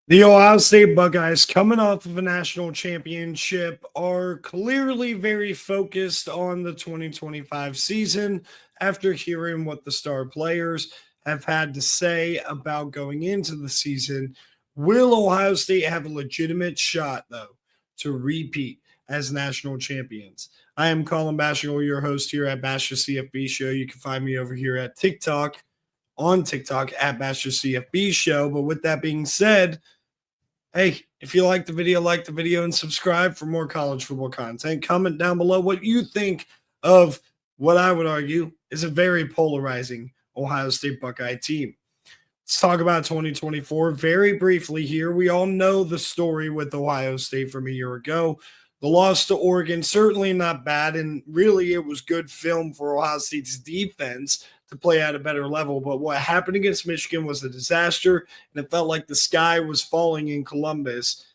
The Ohio State Buckeyes, coming off of a national championship, are clearly very focused on the 2025 season after hearing what the star players have had to say about going into the season. Will Ohio State have a legitimate shot, though, to repeat as national champions? I am Colin Bashing, your host here at Bash the CFB Show. You can find me over here at TikTok, on TikTok at Bash the CFB Show. But with that being said, hey, if you like the video and subscribe for more college football content. Comment down below what you think of what I would argue is a very polarizing Ohio State Buckeye team. Let's talk about 2024 very briefly here. We all know the story with Ohio State from a year ago. The loss to Oregon, certainly not bad, and really it was good film for Ohio State's defense to play at a better level. But what happened against Michigan was a disaster, and it felt like the sky was falling in Columbus.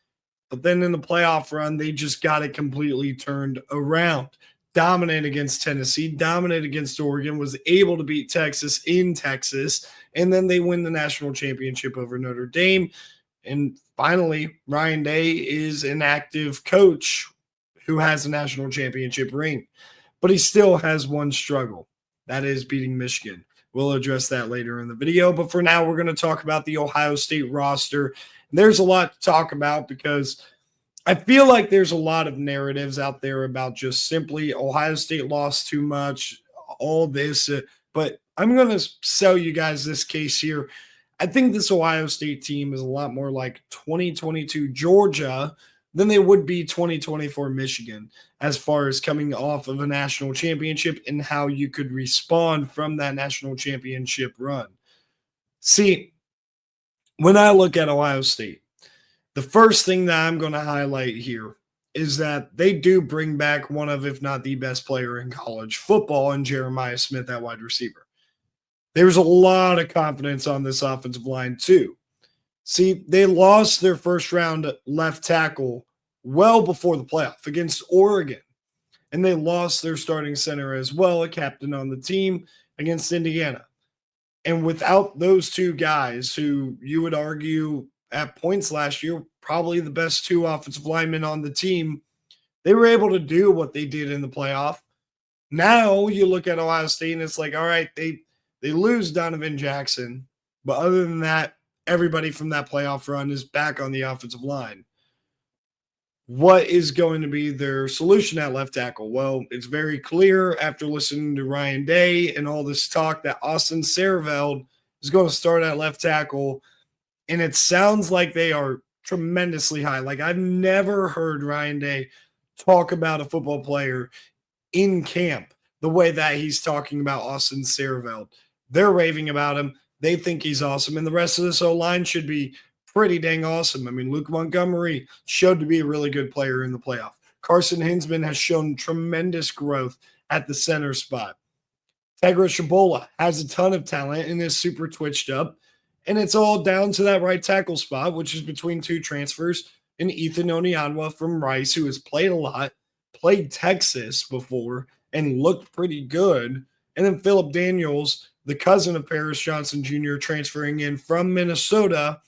But then in the playoff run, they just got it completely turned around. Dominate against Tennessee, dominate against Oregon, was able to beat Texas in Texas, and then they win the national championship over Notre Dame. And finally, Ryan Day is an active coach who has a national championship ring, but he still has one struggle. That is beating Michigan. We'll address that later in the video. But for now, we're going to talk about the Ohio State roster. There's a lot to talk about because I feel like there's a lot of narratives out there about just simply Ohio State lost too much, all this. But I'm going to sell you guys this case here. I think this Ohio State team is a lot more like 2022 Georgia than they would be 2024 Michigan as far as coming off of a national championship and how you could respond from that national championship run. See, when I look at Ohio State, the first thing that I'm going to highlight here is that they do bring back one of, if not the best player in college football, in Jeremiah Smith at wide receiver. There's a lot of confidence on this offensive line, too. See, they lost their first round left tackle well before the playoff against Oregon, and they lost their starting center as well, a captain on the team, against Indiana. And without those two guys, who you would argue at points last year, probably the best two offensive linemen on the team, they were able to do what they did in the playoff. Now you look at Ohio State and it's like, all right, they lose Donovan Jackson, but other than that, everybody from that playoff run is back on the offensive line. What is going to be their solution at left tackle? Well, it's very clear after listening to Ryan Day and all this talk that Austin Sareveld is going to start at left tackle, and it sounds like they are tremendously high. Like, I've never heard Ryan Day talk about a football player in camp the way that he's talking about Austin Sareveld. They're raving about him. They think he's awesome, and the rest of this O-line should be pretty dang awesome. I mean, Luke Montgomery showed to be a really good player in the playoff. Carson Hinsman has shown tremendous growth at the center spot. Tegra Shabola has a ton of talent and is super twitched up, and it's all down to that right tackle spot, which is between two transfers, and Ethan Onianwa from Rice, who has played a lot, played Texas before, and looked pretty good. And then Philip Daniels, the cousin of Paris Johnson Jr., transferring in from Minnesota,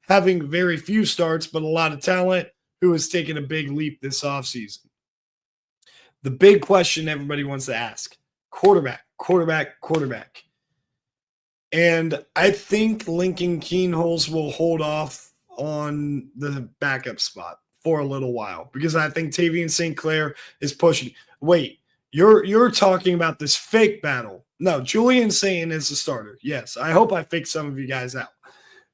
having very few starts, but a lot of talent, who has taken a big leap this offseason. The big question everybody wants to ask: quarterback. And I think Lincoln Keenholz will hold off on the backup spot for a little while because I think Tavian St. Clair is pushing. Wait, you're talking about this fake battle. No, Julian Sayin is the starter. Yes, I hope I fixed some of you guys out.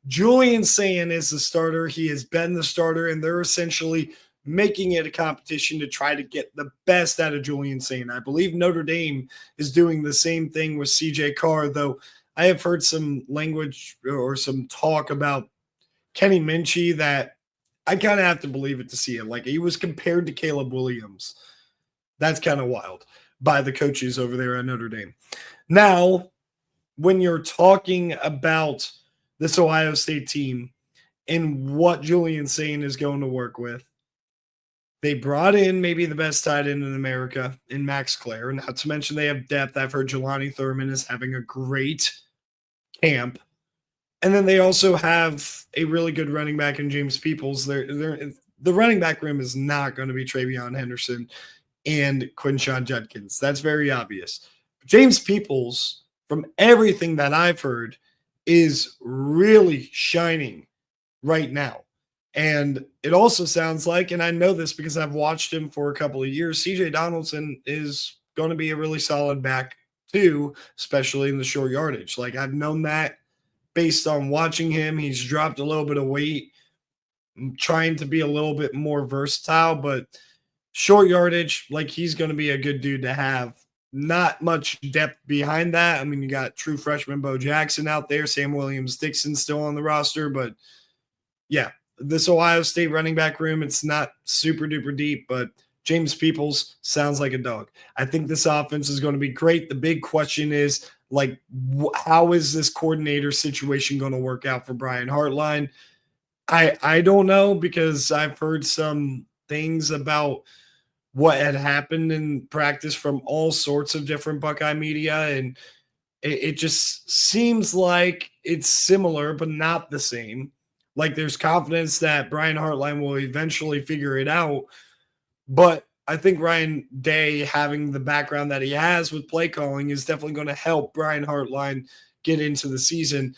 Julian Sayin is the starter. He has been the starter, and they're essentially making it a competition to try to get the best out of Julian Sayin. I believe Notre Dame is doing the same thing with CJ Carr, though I have heard some language or some talk about Kenny Minchie that I kind of have to believe it to see it. Like, he was compared to Caleb Williams. That's kind of wild by the coaches over there at Notre Dame. Now, when you're talking about this Ohio State team and what Julian Sayin is going to work with, they brought in maybe the best tight end in America in Max Clare. Not to mention they have depth. I've heard Jelani Thurman is having a great camp. And then they also have a really good running back in James Peoples. The running back room is not going to be Travion Henderson and Quinshawn Judkins. That's very obvious. James Peoples, from everything that I've heard, is really shining right now. And it also sounds like, and I know this because I've watched him for a couple of years, CJ Donaldson is going to be a really solid back too, especially in the short yardage. Like I've known that based on watching him. He's dropped a little bit of weight, trying to be a little bit more versatile, but short yardage, like he's going to be a good dude to have. Not much depth behind that. I mean, you got true freshman Bo Jackson out there, Sam Williams Dixon still on the roster, but yeah, this Ohio State running back room, it's not super duper deep, but James Peoples sounds like a dog. I think this offense is going to be great. The big question is like, how is this coordinator situation going to work out for Brian Hartline? I don't know because I've heard some things about what had happened in practice from all sorts of different Buckeye media, and it just seems like it's similar, but not the same. Like there's confidence that Brian Hartline will eventually figure it out. But I think Ryan Day, having the background that he has with play calling, is definitely going to help Brian Hartline get into the season.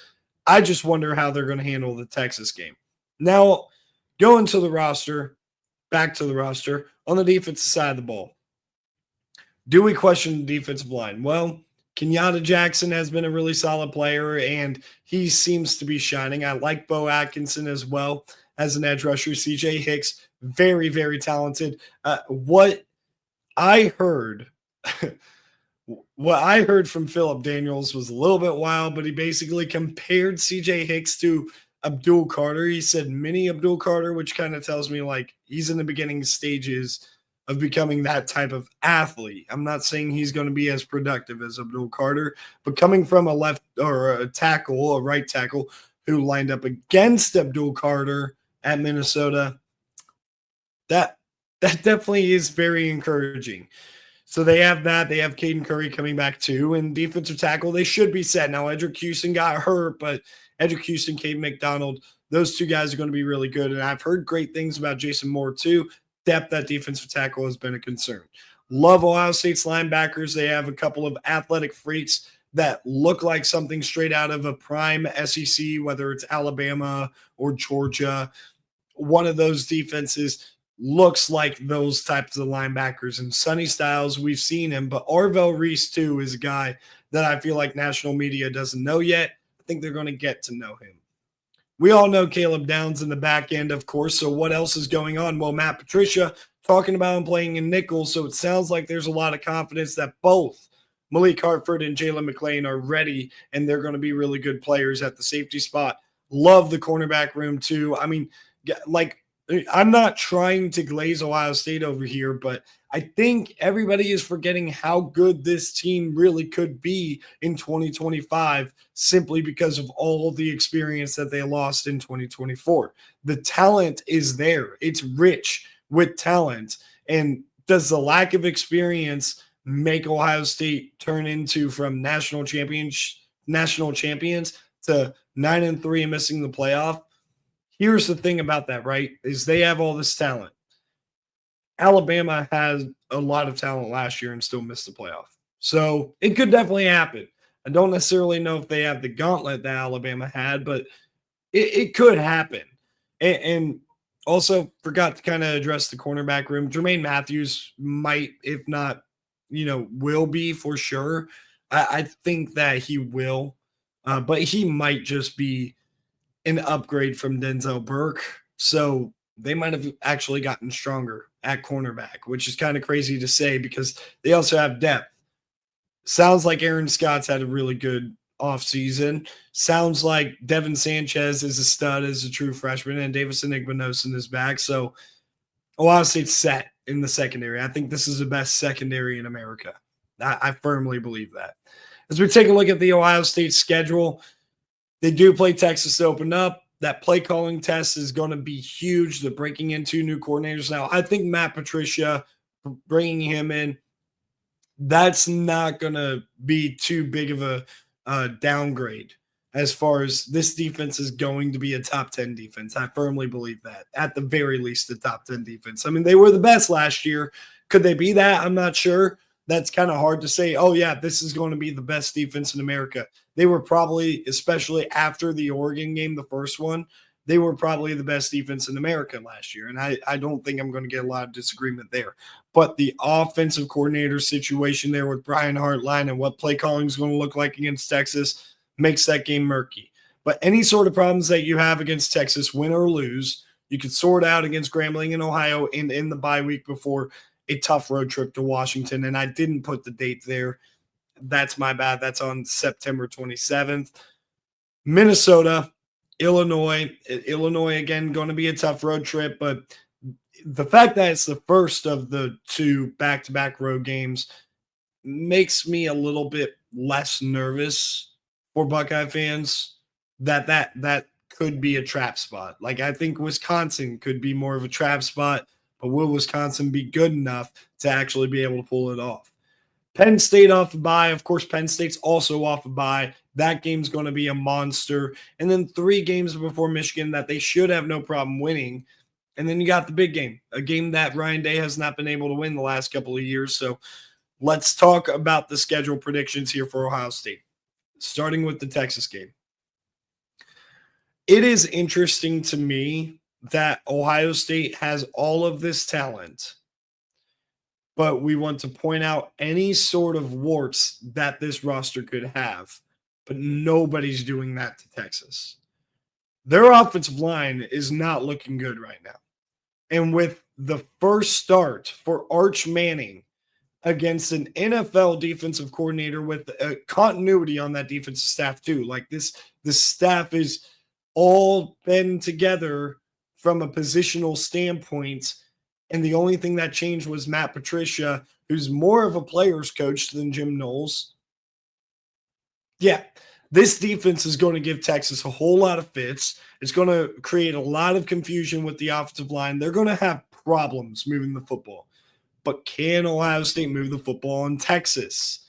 I just wonder how they're going to handle the Texas game. Now, going to the roster, back to the roster, on the defensive side of the ball. Do we question the defensive line? Well, Kenyatta Jackson has been a really solid player, and he seems to be shining. I like Bo Atkinson as well as an edge rusher. CJ Hicks, very, very talented. What I heard, what I heard from Philip Daniels was a little bit wild, but he basically compared CJ Hicks to Abdul Carter. He said mini Abdul Carter, which kind of tells me like he's in the beginning stages of becoming that type of athlete. I'm not saying he's going to be as productive as Abdul Carter, but coming from a left or a tackle, a right tackle who lined up against Abdul Carter at Minnesota, that definitely is very encouraging. So they have that. They have Caden Curry coming back too. And defensive tackle, they should be set. Now, Edric Houston got hurt, but Edric Houston, Caden McDonald, those two guys are going to be really good. And I've heard great things about Jason Moore too. Depth at defensive tackle has been a concern. Love Ohio State's linebackers. They have a couple of athletic freaks that look like something straight out of a prime SEC, whether it's Alabama or Georgia. One of those defenses looks like those types of linebackers. And Sonny Styles, we've seen him, but Arvell Reese too is a guy that I feel like national media doesn't know yet. I think they're going to get to know him. We all know Caleb Downs in the back end, of course. So what else is going on? Well, Matt Patricia talking about him playing in nickel. So it sounds like there's a lot of confidence that both Malik Hartford and Jalen McClain are ready, and they're going to be really good players at the safety spot. Love the cornerback room too. I mean, like, I'm not trying to glaze Ohio State over here, but I think everybody is forgetting how good this team really could be in 2025 simply because of all the experience that they lost in 2024. The talent is there. It's rich with talent. And does the lack of experience make Ohio State turn into from national champions to 9-3 and missing the playoff? Here's the thing about that, right? Is they have all this talent. Alabama has a lot of talent last year and still missed the playoff. So it could definitely happen. I don't necessarily know if they have the gauntlet that Alabama had, but it could happen. And also forgot to kind of address the cornerback room. Jermaine Matthews might, if not, will be for sure. I think that he will, but he might just be an upgrade from Denzel Burke. So they might have actually gotten stronger at cornerback, which is kind of crazy to say because they also have depth. Sounds like Aaron Scott's had a really good offseason. Sounds like Devin Sanchez is a stud as a true freshman, and Davis Enigmanosin is back. So Ohio State's set in the secondary. I think this is the best secondary in America. I firmly believe that. As we take a look at the Ohio State schedule, they do play Texas to open up. That play calling test is going to be huge. They're breaking in 2 new coordinators now. I think Matt Patricia, bringing him in, that's not going to be too big of a downgrade. as far as this defense is going to be a top 10 defense. I firmly believe that. At the very least, a top 10 defense. I mean, they were the best last year. Could they be that? I'm not sure. That's kind of hard to say. Oh, yeah, this is going to be the best defense in America. They were probably, especially after the Oregon game, the first one, they were probably the best defense in America last year. And I don't think I'm going to get a lot of disagreement there. But the offensive coordinator situation there with Brian Hartline and what play calling is going to look like against Texas makes that game murky. But any sort of problems that you have against Texas, win or lose, you could sort out against Grambling in Ohio in the bye week before a tough road trip to Washington. And I didn't put the date there. That's my bad. That's on September 27th. Minnesota, Illinois. Illinois, again, going to be a tough road trip. But the fact that it's the first of the two back-to-back road games makes me a little bit less nervous for Buckeye fans that could be a trap spot. Like, I think Wisconsin could be more of a trap spot, but will Wisconsin be good enough to actually be able to pull it off? Penn State off a bye. Of course, Penn State's also off a bye. That game's going to be a monster. And then 3 games before Michigan that they should have no problem winning. And then you got the big game, a game that Ryan Day has not been able to win the last couple of years. So let's talk about the schedule predictions here for Ohio State, starting with the Texas game. It is interesting to me that Ohio State has all of this talent, but we want to point out any sort of warts that this roster could have, but nobody's doing that to Texas. Their offensive line is not looking good right now. And with the first start for Arch Manning against an NFL defensive coordinator with a continuity on that defensive staff too, like this staff is all been together from a positional standpoint. And the only thing that changed was Matt Patricia, who's more of a player's coach than Jim Knowles. Yeah, this defense is going to give Texas a whole lot of fits. It's going to create a lot of confusion with the offensive line. They're going to have problems moving the football. But can Ohio State move the football in Texas?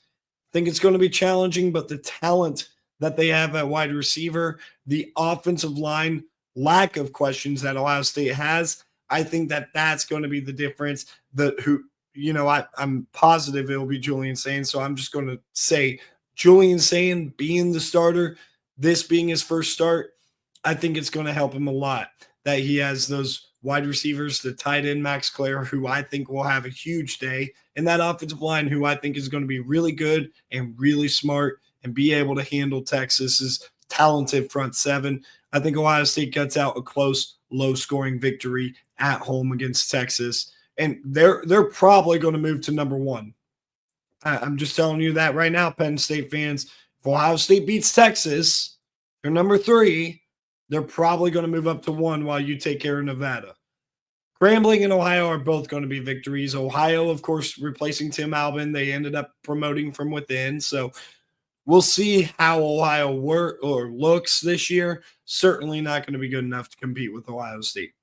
I think it's going to be challenging, but the talent that they have at wide receiver, the offensive line, lack of questions that Ohio State has, I think that that's going to be the difference. I'm positive it will be Julian Sain, so I'm just going to say Julian Sain being the starter, this being his first start, I think it's going to help him a lot that he has those wide receivers, the tight end Max Clare, who I think will have a huge day, and that offensive line, who I think is going to be really good and really smart and be able to handle Texas's talented front seven. I think Ohio State cuts out a close, low-scoring victory at home against Texas, and they're probably going to move to number 1. I'm just telling you that right now, Penn State fans. If Ohio State beats Texas, they're number 3. They're probably going to move up to 1 while you take care of Nevada. Grambling and Ohio are both going to be victories. Ohio, of course, replacing Tim Albin. They ended up promoting from within. So we'll see how Ohio looks this year. Certainly not going to be good enough to compete with Ohio State.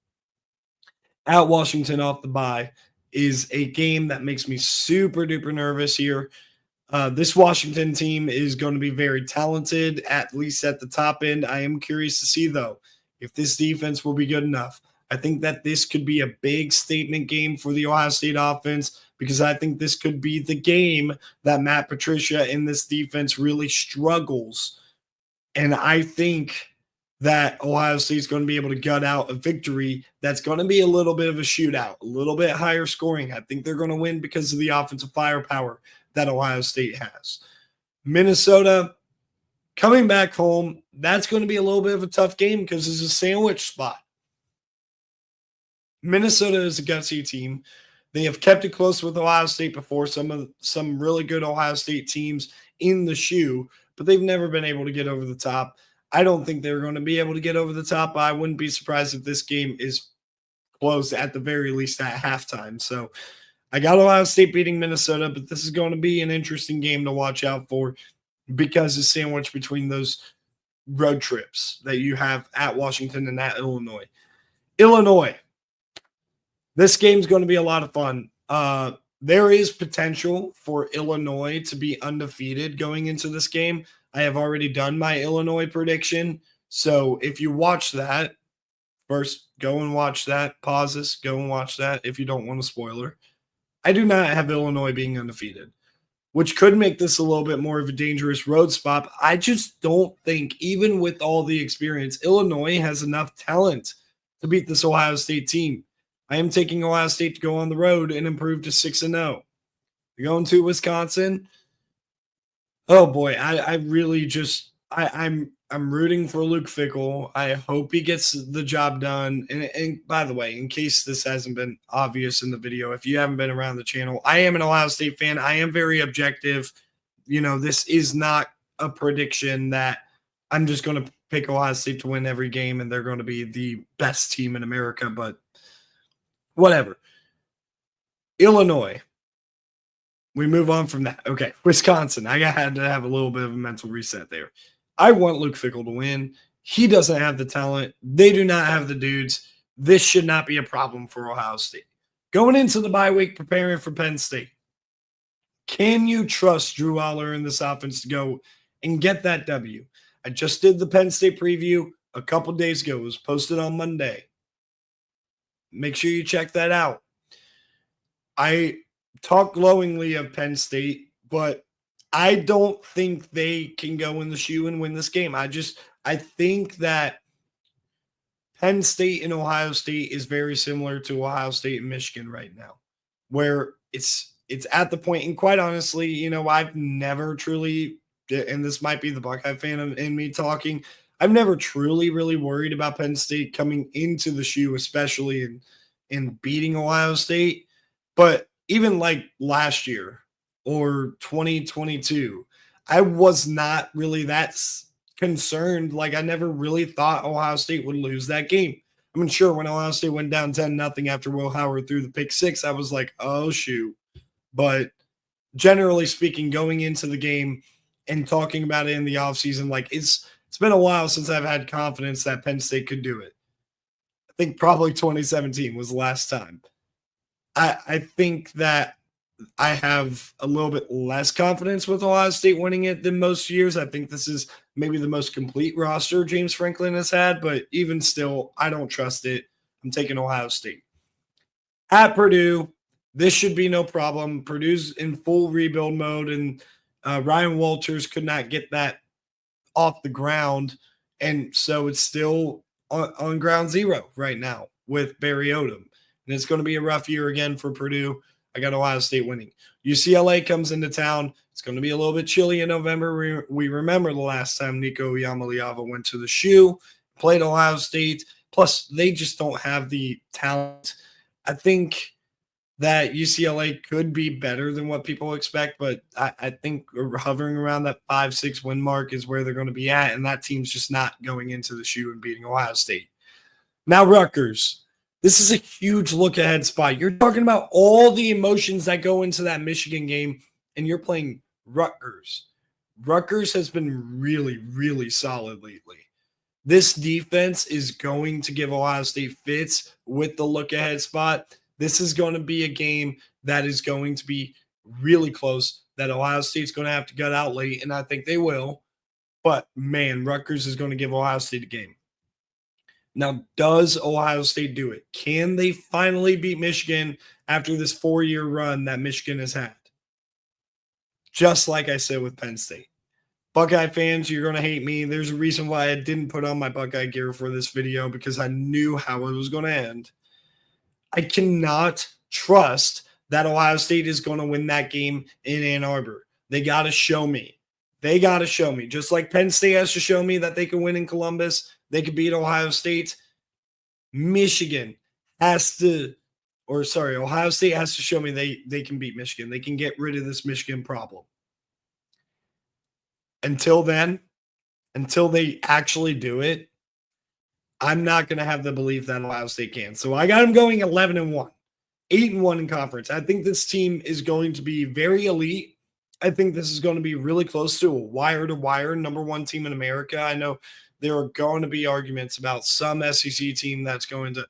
At Washington off the bye is a game that makes me super duper nervous here. This Washington team is going to be very talented, at least at the top end. I am curious to see, though, if this defense will be good enough. I think that this could be a big statement game for the Ohio State offense because I think this could be the game that Matt Patricia in this defense really struggles. And I think that Ohio State is going to be able to gut out a victory that's going to be a little bit of a shootout, a little bit higher scoring. I think they're going to win because of the offensive firepower that Ohio State has. Minnesota coming back home, that's going to be a little bit of a tough game because it's a sandwich spot. Minnesota is a gutsy team. They have kept it close with Ohio State before, some really good Ohio State teams in the shoe, but they've never been able to get over the top. I don't think they're going to be able to get over the top. I wouldn't be surprised if this game is close at the very least at halftime. So I got Ohio State beating Minnesota, but this is going to be an interesting game to watch out for because it's sandwiched between those road trips that you have at Washington and at Illinois. Illinois. This game's going to be a lot of fun. There is potential for Illinois to be undefeated going into this game. I have already done my Illinois prediction. So if you watch that, first go and watch that. Pause this, go and watch that if you don't want a spoiler. I do not have Illinois being undefeated, which could make this a little bit more of a dangerous road spot. I just don't think, even with all the experience, Illinois has enough talent to beat this Ohio State team. I am taking Ohio State to go on the road and improve to 6-0. Going to Wisconsin. Oh boy, I really just I'm rooting for Luke Fickle. I hope he gets the job done. And by the way, in case this hasn't been obvious in the video, if you haven't been around the channel, I am an Ohio State fan. I am very objective. This is not a prediction that I'm just going to pick Ohio State to win every game and they're going to be the best team in America, but whatever. Illinois. We move on from that. Okay, Wisconsin. I had to have a little bit of a mental reset there. I want Luke Fickle to win. He doesn't have the talent. They do not have the dudes. This should not be a problem for Ohio State. Going into the bye week, preparing for Penn State. Can you trust Drew Aller in this offense to go and get that W? I just did the Penn State preview a couple days ago. It was posted on Monday. Make sure you check that out. I talk glowingly of Penn State, but I don't think they can go in the shoe and win this game. I think that Penn State and Ohio State is very similar to Ohio State and Michigan right now, where it's at the point, and quite honestly, I've never truly, and this might be the Buckeye fan in me talking, I've never truly really worried about Penn State coming into the shoe, especially in beating Ohio State. But even like last year or 2022, I was not really that concerned. Like, I never really thought Ohio State would lose that game. I mean, sure, when Ohio State went down 10-0 after Will Howard threw the pick six, I was like, oh, shoot. But generally speaking, going into the game and talking about it in the offseason, like it's been a while since I've had confidence that Penn State could do it. I think probably 2017 was the last time. I think that I have a little bit less confidence with Ohio State winning it than most years. I think this is maybe the most complete roster James Franklin has had, but even still, I don't trust it. I'm taking Ohio State. At Purdue, this should be no problem. Purdue's in full rebuild mode, and Ryan Walters could not get that off the ground, and so it's still on ground zero right now with Barry Odom. And it's going to be a rough year again for Purdue. I got Ohio State winning. UCLA comes into town. It's going to be a little bit chilly in November. We remember the last time Nico Iamaleava went to the shoe, played Ohio State. Plus, they just don't have the talent. I think that UCLA could be better than what people expect, but I think hovering around that 5-6 win mark is where they're going to be at, and that team's just not going into the shoe and beating Ohio State. Now, Rutgers. This is a huge look-ahead spot. You're talking about all the emotions that go into that Michigan game, and you're playing Rutgers. Rutgers has been really, really solid lately. This defense is going to give Ohio State fits with the look-ahead spot. This is going to be a game that is going to be really close, that Ohio State's going to have to gut out late, and I think they will. But, man, Rutgers is going to give Ohio State a game. Now, does Ohio State do it? Can they finally beat Michigan after this 4-year run that Michigan has had? Just like I said with Penn State. Buckeye fans, you're going to hate me. There's a reason why I didn't put on my Buckeye gear for this video, because I knew how it was going to end. I cannot trust that Ohio State is going to win that game in Ann Arbor. They got to show me. They got to show me. Just like Penn State has to show me that they can win in Columbus, they could beat Ohio State. Michigan has to, Ohio State has to show me they can beat Michigan. They can get rid of this Michigan problem. Until then, until they actually do it, I'm not going to have the belief that Ohio State can. So I got them going 11-1, 8-1 in conference. I think this team is going to be very elite. I think this is going to be really close to a wire-to-wire number one team in America. I know there are going to be arguments about some SEC team that's going to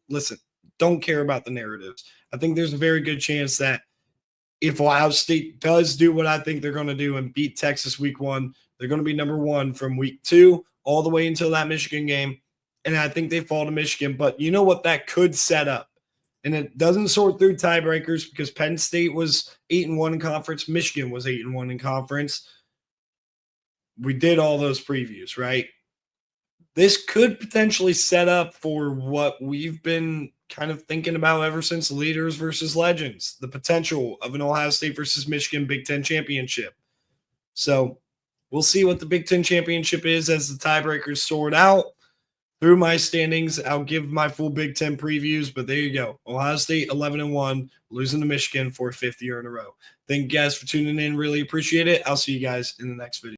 listen, don't care about the narratives. I think there's a very good chance that if Ohio State does do what I think they're going to do and beat Texas week 1, They're going to be number 1 from week 2 all the way until that Michigan game. And I think they fall to Michigan. But you know what that could set up? And it doesn't sort through tiebreakers because Penn State was 8-1 in conference. Michigan was 8-1 in conference. We did all those previews, right? This could potentially set up for what we've been kind of thinking about ever since Leaders versus Legends, the potential of an Ohio State versus Michigan Big Ten championship. So we'll see what the Big Ten championship is as the tiebreakers sort out. Through my standings, I'll give my full Big Ten previews, but there you go. Ohio State 11-1, losing to Michigan for a 5th year in a row. Thank you guys for tuning in. Really appreciate it. I'll see you guys in the next video.